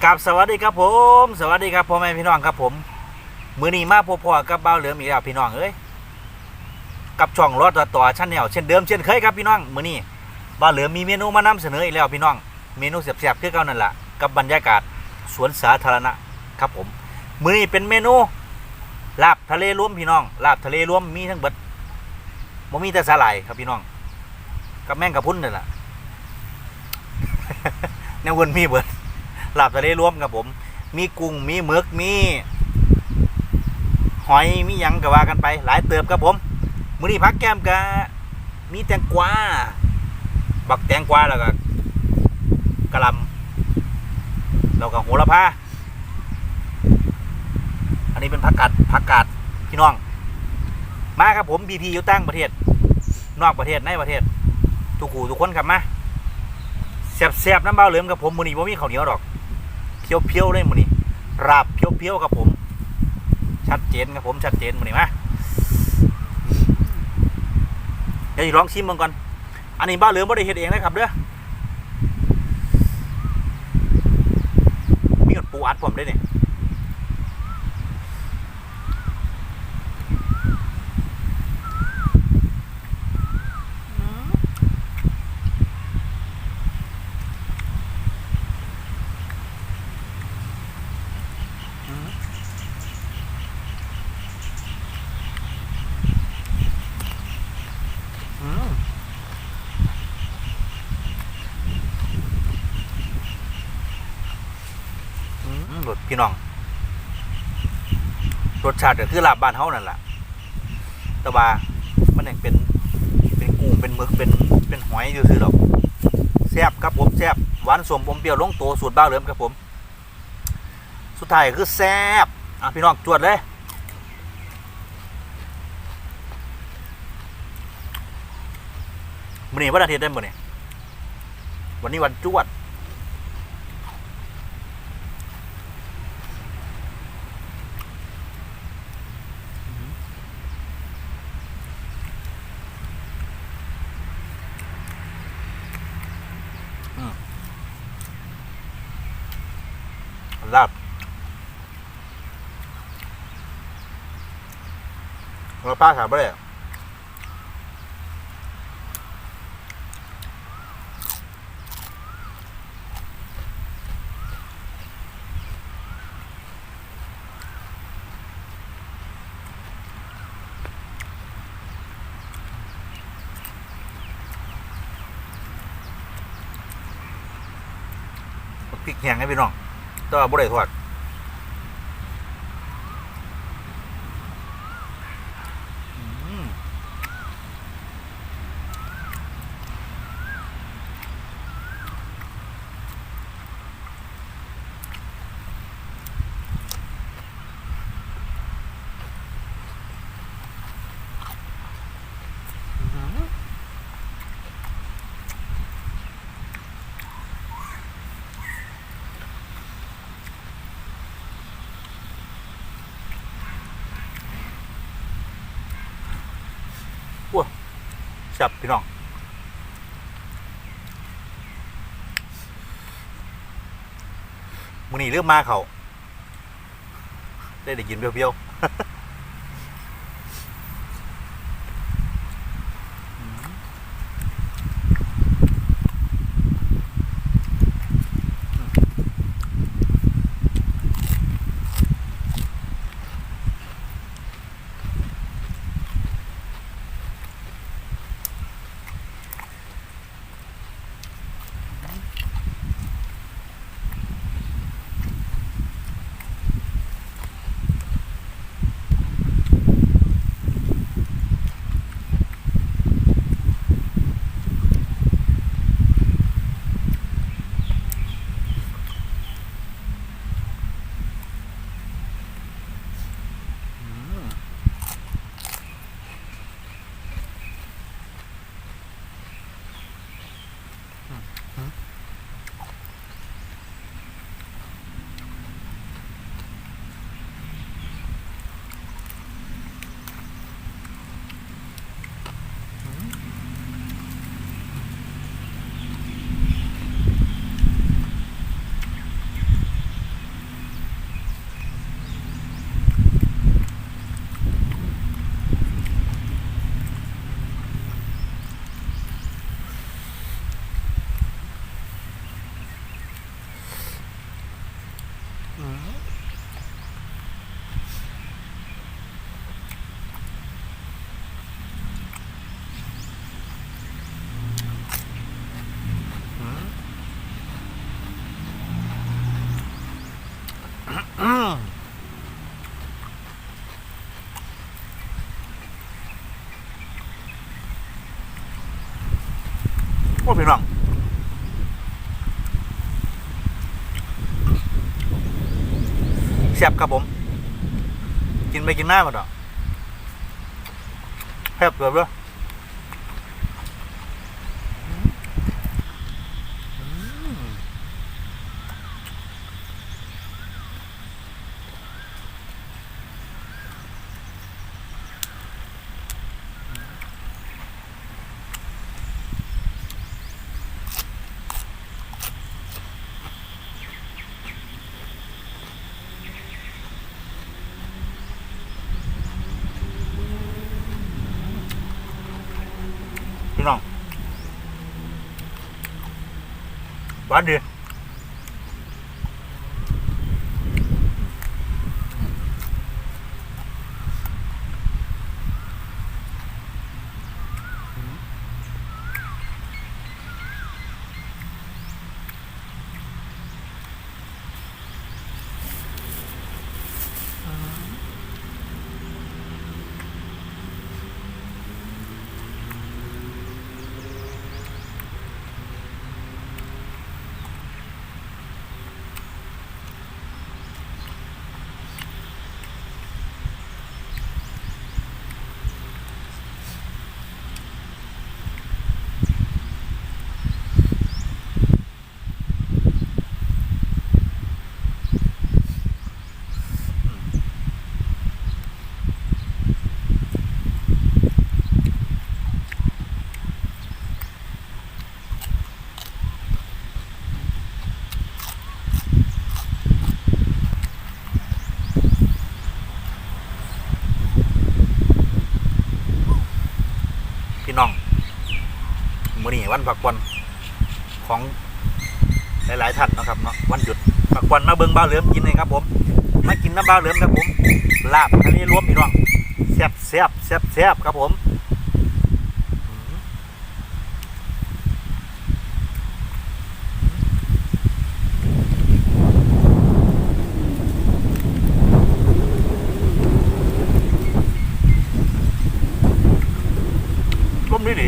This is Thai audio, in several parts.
กับสวัสดีครับผมสวัสดีครับพ่อแม่พี่น้องครับผมมื้อนี้มาพบกับบ่าวเหลือมอีกแล้วพี่น้องเอ้ยกับช่องรถต่อชั้นแนวเช่นเดิมเช่นเคยครับพี่น้องมื้อนี้บ่าวเหลือมมีเมนูมานำเสนออีกแล้วพี่น้องเมนูแซ่บๆคือเก่านั่นแหละกับบรรยากาศสวนสาธารณะครับผมมื้อนี้เป็นเมนูลาบทะเลรวมพี่น้องลาบทะเลรวมมีทั้งเบิดบ่มีแต่สาหร่ายครับพี่น้องกับแมงกะพรุนนั่นแหละ แนววนมีเบิดลาบทะเลรวมครับผมมีกุ้งมีหมึกมีหอยมีหยังก็ว่ากันไปหลายเติบครับผมมื้อนี้พักแก้มกะมีแตงกวาบักแตงกวาแล้วก็กะหล่ำแล้วก็โหระพาอันนี้เป็นผักกาดพี่น้องมาครับผมพีอยู่ตั้งประเทศนอกประเทศในประเทศทุกคนครับมาแซ่บๆน้ำเบาเหลือมกับผมมื้อนี้บ่มีข้าวเหนียวดอกเพียวๆเลยมื้อนี้ราบเพียวๆกับผมชัดเจนครับผมชัดเจนมื้อนี้มาเดี๋ยวลองชิมมันก่อนอันนี้เบาเหลือมบ่ได้เฮ็ดเองนะครับเด้อมีปูอัดผมด้วยนี่รสพี่น้องรสชาติก็คือลาบบ้านเฮานั่นแหละแต่ว่ามันยังเป็นกุ้งเป็นหมึกเป็นหอยอยู่ซื่อๆดอกแซ่บครับผมแซ่บหวานสมอมเปรี้ยวลงตัวสูตรบ้าเหลิมครับผมสุดท้ายคือแซ่บพี่น้องจวดเลยมื้อนี้วันอาทิตย์ได้มื้อนี้วันนี้วันจวดลาบเราป้าถามไปเลยพริกแห้งให้พี่น้องแต่ว่าบ่ได้ทอดว้าแซ่บพี่น้องมื้อนี้เริ่มมาเขาได้กินเปรี้ยว อืมอืมโอ้พี่น้องแซ่บครับผมกินไปกินหน้ามาต่อแซ่บเกือบเลยพี่น้องหวานดีพี่น้องมื้อนี้วันพักผ่อนของหลายๆท่านนะครับเนาะวันหยุดพักผ่อนมาเบิ่งบ่าวเหลือมกินเลยครับผมมากินน้ำบ่าวเหลือมครับผมลาบทะเลรวมพี่น้องแซ่บแซ่บแซ่บแซ่บครับผมร่มดีดี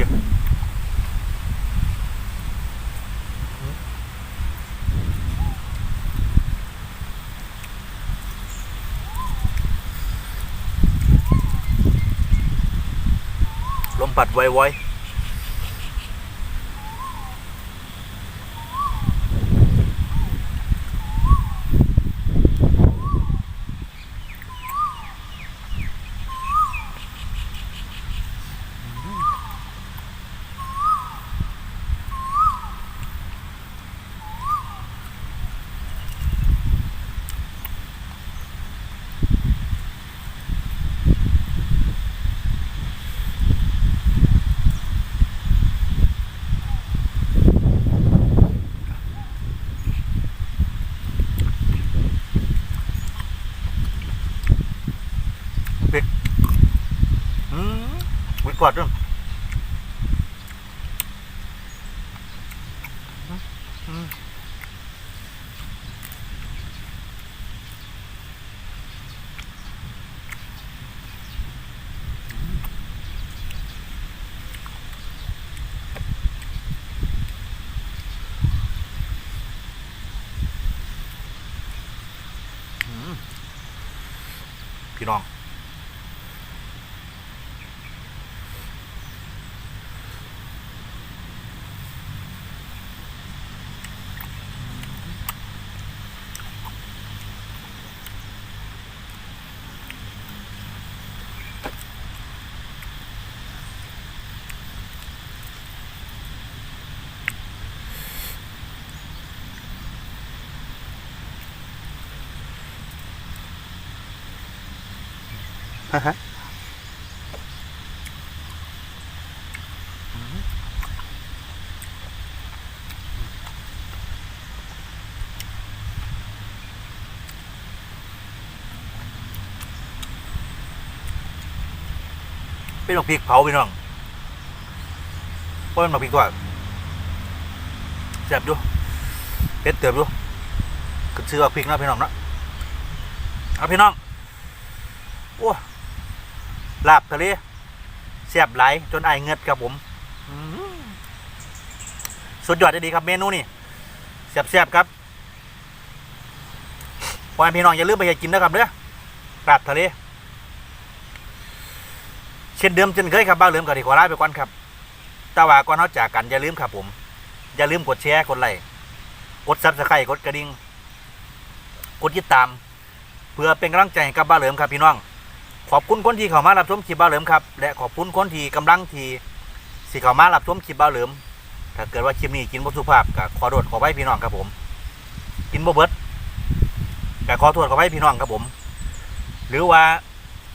ลมปัดไวๆเป็ดวิกอดด้วยพี่น้องฮะฮะ เป็นบักพริกเผาพี่น้องเพราะเป็นบักพริกทอดแซ่บอยู่เผ็ดเติบอยู่ขึ้นชื่อบักพริกนะพี่น้องเนาะเอาพี่น้องโอ้ลาบทะเลแซ่บหลายจนไอเงือดครับผมสุดยอดดีครับเมนูนี่แซ่บๆครับพอให้พี่น้องอย่าลืมไปกินนะครับเด้อลาบทะเลเช่นเดิมเช่นเคยครับบ้าเหลือมกับที่ขอลาไปก่อนครับแต่ว่าก่อนนอกจากกันอย่าลืมครับผมอย่าลืมกดแชร์กดไลค์กดซับสไครต์กดกระดิ่งกดติดตามเพื่อเป็นกำลังใจให้กับบ้าเหลือมครับพี่น้องขอบคุณคนที่เข้ามารับชมคลิปบ้าเหลือมครับและขอบคุณคนที่กำลังที่สิเข้ามารับชมคลิปบ้าเหลือมถ้าเกิดว่าคลิปนี้กินบ่สุภาพก็ขอโทษขอไว้พี่น้องครับผมกินบ่เบิดก็ขอโทษขอไว้พี่น้องครับผมหรือว่า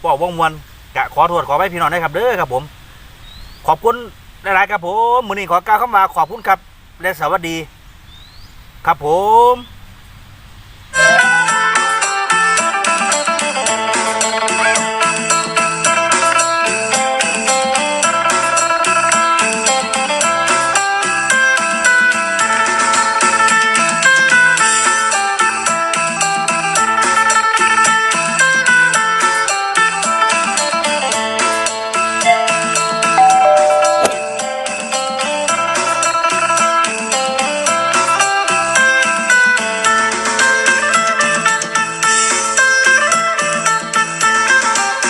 ป้อวงมวลก็ขอโทษขอไว้พี่น้องนะครับเด้อครับผมขอบคุณหลายๆครับผมมื้อนี้ขอกล่าวคำว่าขอบคุณครับและสวัสดีครับผม